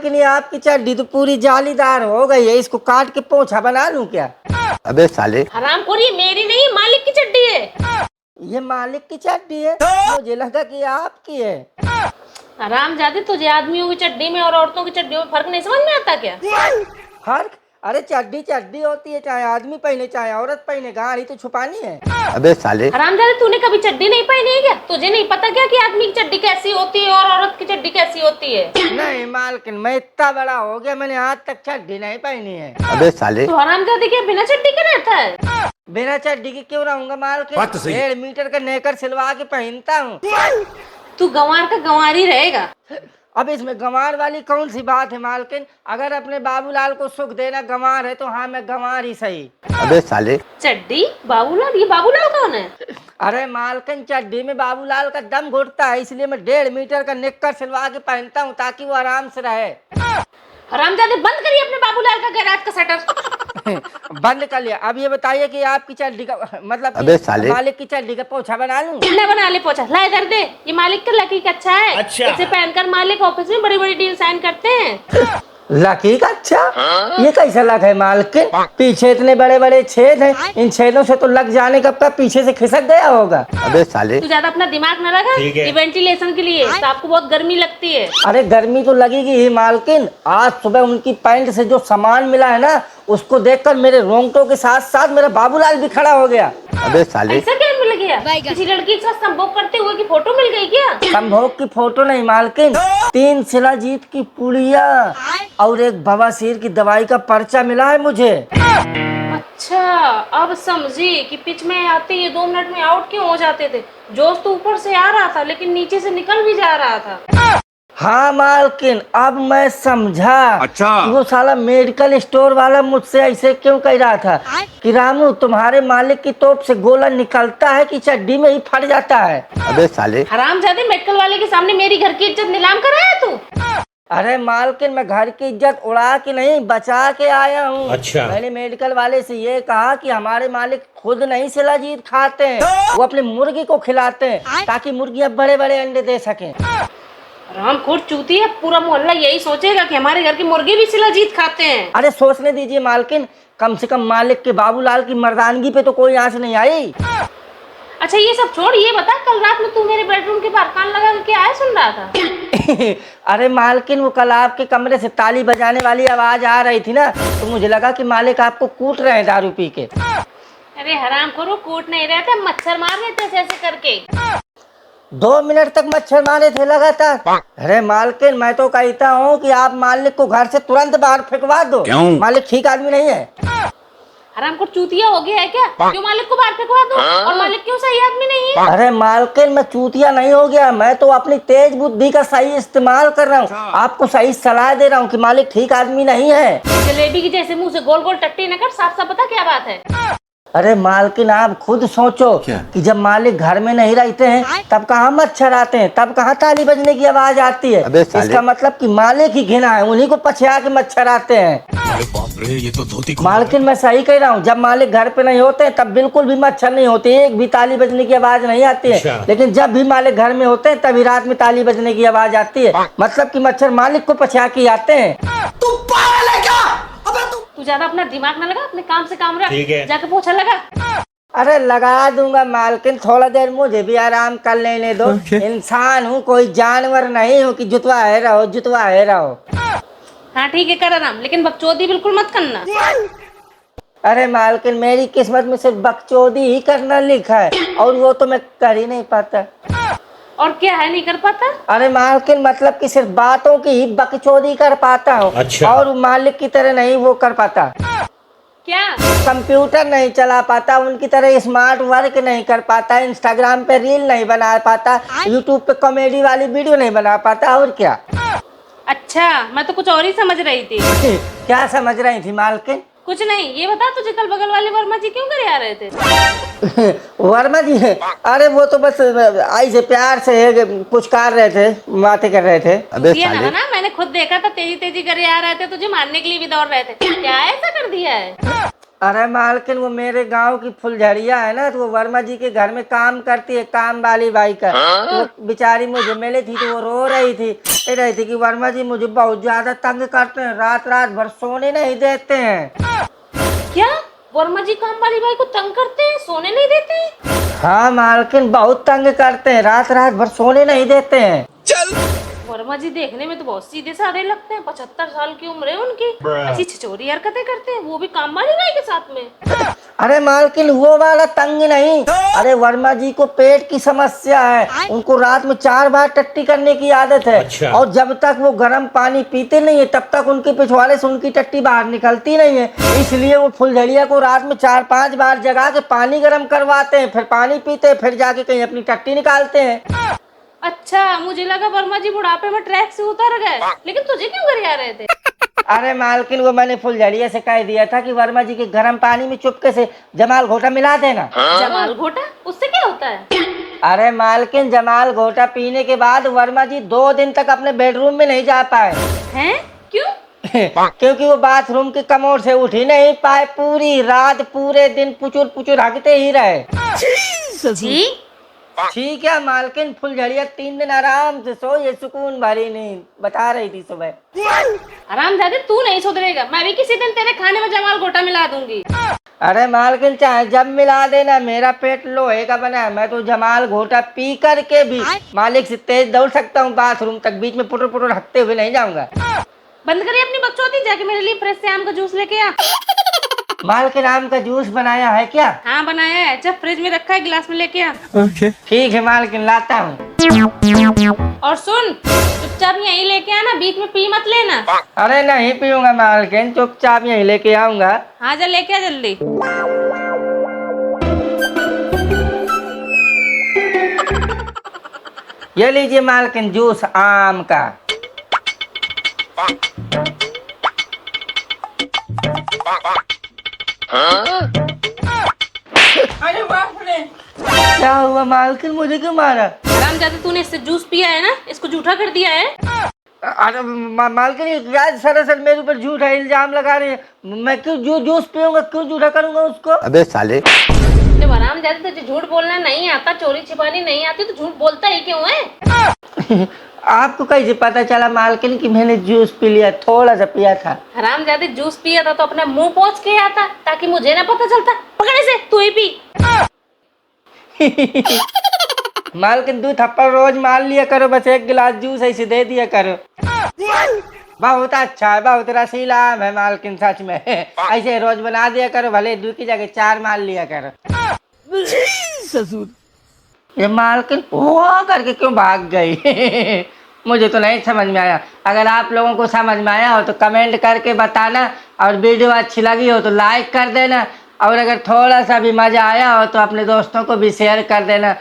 मालकिन ये आपकी चड्डी तो पूरी जालीदार हो गई है, इसको काट के पोंछा बना लूं क्या? अबे साले, हरामखोर, ये मेरी नहीं मालिक की चड्डी है। ये मालिक की चड्डी है, मुझे लगा कि ये आपकी है। हरामजादे, तुझे आदमियों की चड्डी में और औरतों की चड्डी में फर्क नहीं समझ में आता क्या? फर्क? अरे चड्डी चड्डी होती है, चाहे आदमी पहने चाहे औरत पहने, गाड़ी तो छुपानी है। अबे साले, हरामजादे, तूने कभी चड्डी नहीं पहनी है क्या? तुझे नहीं पता क्या कि आदमी की चड्डी कैसी होती है और औरत की चड्डी कैसी होती है? नहीं मालकिन, मैं इतना बड़ा हो गया, मैंने आज तक चड्डी नहीं पहनी है। अबे साले, तो हरामजादे क्या बिना चड्डी के रहता है? बिना चड्डी के क्यों रहूंगा मालकिन? 1.5 मीटर का नेकर सिलवा के पहनता हूँ। तू गंवार का गंवार ही रहेगा। अब इसमें गंवार वाली कौन सी बात है मालकिन? अगर अपने बाबूलाल को सुख देना गंवार है तो हाँ, मैं गंवार ही सही। अबे साले, चड्डी बाबूलाल? ये बाबूलाल कौन है? अरे मालकिन, चड्डी में बाबूलाल का दम घुटता है, इसलिए मैं 1.5 मीटर का निक्कर सिलवा के पहनता हूँ ताकि वो आराम से रहे। हरामजादे, बंद करिए अपने बाबूलाल का गैराज का शटर। बंद कर लिया। अब ये बताइए कि आपकी चड्डी का मतलब अबे साले, मालिक की चड्डी का पोछा बना लूं? ले बना ले पोछा, ला इधर दे। ये मालिक का लकी का अच्छा है। अच्छा। इसे पहनकर मालिक ऑफिस में बड़ी बड़ी डील साइन करते हैं। लकी का अच्छा? ये कैसा लग है मालकिन? पीछे इतने बड़े बड़े छेद हैं, इन छेदों से तो लग जाने का पीछे से खिसक गया होगा। अबे साले, तू ज्यादा अपना दिमाग न लगा। ये वेंटिलेशन के लिए, तो आपको बहुत गर्मी लगती है। अरे गर्मी तो लगेगी ही मालकिन, आज सुबह उनकी पैंट से जो सामान मिला है ना, उसको देखकर मेरे रोंगटों के साथ साथ मेरा बाबूलाल भी खड़ा हो गया। अबे साले, ऐसा क्या मिल गया? किसी लड़की के साथ संभोग करते हुए की फोटो मिल गई क्या? संभोग की फोटो नहीं मालकिन, 3 शिलाजीत की पुड़िया और एक बवासीर की दवाई का पर्चा मिला है मुझे। अच्छा, अब समझी कि पिच में आते ये 2 मिनट में आउट क्यों हो जाते थे। जोश तो ऊपर से आ रहा था लेकिन नीचे से निकल भी जा रहा था। हाँ मालकिन, अब मैं समझा। अच्छा। कि वो साला मेडिकल स्टोर वाला मुझसे ऐसे क्यों कह रहा था कि रामू, तुम्हारे मालिक की तोप से गोला निकलता है कि चड्डी में ही फट जाता है। अबे साले, हरामजादे, मेडिकल वाले के सामने मेरी घर की इज्जत नीलाम कर रहा है तू? अरे मालकिन, मैं घर की इज्जत उड़ा के नहीं बचा के आया हूँ। अच्छा। मैंने मेडिकल वाले से ये कहा कि हमारे मालिक खुद नहीं शिलाजीत खाते हैं, वो अपने मुर्गी को खिलाते हैं ताकि मुर्गियाँ बड़े बड़े अंडे दे सकें। हरामखोर चूती है, पूरा मोहल्ला यही सोचेगा कि हमारे घर के मुर्गे भी शिलाजीत खाते हैं। अरे सोचने दीजिए मालकिन, कम से कम मालिक के बाबूलाल की मर्दानगी पे तो कोई आंच नहीं आई। अच्छा ये सब छोड़, ये बता, कल रात में तू मेरे बेडरूम के बाहर कान लगा के आया सुन रहा था? अरे मालकिन, वो कल आपके कमरे से ताली बजाने वाली आवाज आ रही थी ना, तो मुझे लगा कि मालिक आपको कूट रहे हैं दारू पी के। अरे हरामखोर, वो कूट नहीं रहे थे, मच्छर मार रहे थे ऐसे करके। 2 मिनट तक मच्छर मारे थे लगातार। अरे मालकिन, मैं तो कहता हूँ कि आप मालिक को घर से तुरंत बाहर फेंकवा दो। क्यों? मालिक ठीक आदमी नहीं है। हरामखोर चूतिया हो गया है क्या? क्यों मालिक को बाहर फेंकवा दो? और मालिक क्यों सही आदमी नहीं है? अरे मालकिन, मैं चूतिया नहीं हो गया, मैं तो अपनी तेज बुद्धि का सही इस्तेमाल कर रहा हूँ। आपको सही सलाह दे रहा हूँ कि मालिक ठीक आदमी नहीं है। जलेबी की जैसे मुंह से गोल गोल टट्टी न कर, साफ साफ बता क्या बात है? अरे मालकिन, आप खुद सोचो कि जब मालिक घर में नहीं रहते हैं तब कहाँ मच्छर आते हैं, तब कहाँ ताली बजने की आवाज आती है। अबे साले, इसका मतलब कि मालिक ही घिना है, उन्हीं को पछया के मच्छर आते हैं। अरे बाप रे, ये तो धोती को। मालकिन, मैं सही कह रहा हूँ, जब मालिक घर पे नहीं होते हैं तब बिल्कुल भी मच्छर नहीं होते, एक भी ताली बजने की आवाज नहीं आती है। अच्छा। लेकिन जब भी मालिक घर में होते हैं तभी रात में ताली बजने की आवाज आती है, मतलब कि मच्छर मालिक को पछया के आते हैं। तू ज्यादा अपना दिमाग न लगा, अपने काम से काम रख। ठीक है। जाके पोछा लगा। अरे लगा दूंगा मालकिन, थोड़ा देर मुझे भी आराम कर लेने दो। इंसान हूँ, कोई जानवर नहीं हूँ कि जुतवाए रहो जुतवाए रहो। हाँ ठीक है, कर आराम, लेकिन बकचोदी बिल्कुल मत करना। अरे मालकिन, मेरी किस्मत में सिर्फ बकचोदी ही करना लिखा है और वो तो मैं कर ही नहीं पाता। और क्या है नहीं कर पाता? अरे मालकिन, मतलब कि सिर्फ बातों की ही बकचोदी कर पाता हूँ। अच्छा। और मालिक की तरह नहीं वो कर पाता। क्या? कंप्यूटर नहीं चला पाता, उनकी तरह स्मार्ट वर्क नहीं कर पाता, इंस्टाग्राम पे रील नहीं बना पाता, यूट्यूब पे कॉमेडी वाली वीडियो नहीं बना पाता, और क्या। अच्छा, मैं तो कुछ और ही समझ रही थी। क्या समझ रही थी मालकिन? कुछ नहीं, ये बता, तुझे कल बगल वाले वर्मा जी क्यों करे आ रहे थे? वर्मा जी? अरे वो तो बस ऐसे प्यार से पुचकार रहे थे, बातें कर रहे थे। अबे ये साले, ना, मैंने खुद देखा था, तेजी तेजी करे आ रहे थे, तुझे मारने के लिए भी दौड़ रहे थे। क्या ऐसा कर दिया है? अरे मालकिन वो मेरे गांव की फुलझड़िया है ना, तो वो वर्मा जी के घर में काम करती है, काम वाली बाई का। तो वो बेचारी मुझे मिली थी तो वो रो रही थी, कह रही थी कि वर्मा जी मुझे बहुत ज्यादा तंग करते हैं, रात रात भर सोने नहीं देते हैं। क्या वर्मा जी काम वाली बाई को तंग करते हैं, सोने नहीं देते हैं? हाँ मालकिन बहुत तंग करते हैं, रात रात भर सोने नहीं देते हैं। वर्मा जी देखने में तो बहुत सीधे साधे लगते हैं, 75 साल की उम्र है उनकी, ऐसी छिछोरी हरकतें करते हैं, वो भी काम वाली बाई के साथ में। अरे मालकिन वो वाला तंग नहीं, अरे वर्मा जी को पेट की समस्या है, उनको रात में 4 बार टट्टी करने की आदत है। अच्छा। और जब तक वो गर्म पानी पीते नहीं है तब तक उनके पिछवाड़े से उनकी टट्टी बाहर निकलती नहीं है, इसलिए वो फुलझड़िया को रात में 4-5 बार जगा के पानी गर्म करवाते हैं, फिर पानी पीते हैं, फिर जाके कहीं अपनी टट्टी निकालते हैं। अच्छा, मुझे लगा वर्मा जी बुढ़ापे में ट्रैक से उतर गए, लेकिन तुझे क्यों घर आ रहे थे? अरे मालकिन वो मैंने फुलझड़िया से कह दिया था कि वर्मा जी के गर्म पानी में चुपके से जमाल घोटा मिला देना। जमाल घोटा, उससे क्या होता है? अरे मालकिन जमाल घोटा पीने के बाद वर्मा जी 2 दिन तक अपने बेडरूम में नहीं जा पाए। हैं? क्यों? क्योंकि वो बाथरूम की कमोड से उठ ही नहीं पाए, पूरी रात पूरे दिन पुचुर पुचुर हगते ही रहे। जी? ठीक है मालकिन, फुलझड़िया 3 दिन आराम से सो, ये सुकून भरी नींद बता रही थी सुबह। हरामजादे, तू नहीं सुधरेगा, मैं भी किसी दिन तेरे खाने में जमाल घोटा मिला दूंगी। अरे मालकिन चाहे जब मिला देना, मेरा पेट लोहे का बना है, मैं तो जमाल घोटा पी करके भी मालिक से तेज दौड़ सकता हूँ बाथरूम तक, बीच में पुटर पुटर हकते हुए नहीं जाऊंगा। बंद करिए अपनी बकचोदी, जाके मेरे लिए फ्रिज से आम का जूस लेके आ। मालकिन आम का जूस बनाया है क्या? हाँ बनाया है, जब फ्रिज में रखा है, गिलास में लेके आ। ठीक है मालकिन, लाता हूँ। और सुन, चुपचाप यहीं लेके आना, बीच में पी मत लेना। अरे नहीं पीऊंगा मालकिन, चुपचाप यहीं लेके आऊंगा। हाँ जा लेके आ जल्दी। ये लीजिए मालकिन जूस आम का। अरे बाप रे, क्या हुआ मालकिन, मुझे क्यों मारा? हरामजादे, तूने इससे जूस पिया है ना, इसको झूठा कर दिया है। अरे मालकिन ये क्या सरासर मेरे ऊपर झूठा इल्जाम लगा रहे हैं, मैं क्यों जूस पीऊंगा, क्यों झूठा करूंगा उसको? अबे साले। जब हरामजादे तुझे झूठ बोलना नहीं आता, चोरी छिपानी नहीं आती, तो झूठ बोलता ही क्यों है? आपको कैसे पता चला मालकिन कि मैंने जूस पी लिया? थोड़ा सा पिया था। हरामजादे, जूस पिया था तो अपना मुंह पोंछ के आता, ताकि मुझे ना पता चलता। पकड़े से तू ही पी। मालकिन 2 थप्पड़ रोज मार लिया करो, बस 1 गिलास जूस ऐसे दे दिया करो। बहुत अच्छा है, बहुत रसीला आम है मालकिन, सच में ऐसे रोज बना दिया करो, भले 2 की जगह 4 मार लिया करो। ससुर। ये मालकिन हुआ करके क्यों भाग गई? मुझे तो नहीं समझ में आया। अगर आप लोगों को समझ में आया हो तो कमेंट करके बताना, और वीडियो अच्छी लगी हो तो लाइक कर देना, और अगर थोड़ा सा भी मजा आया हो तो अपने दोस्तों को भी शेयर कर देना।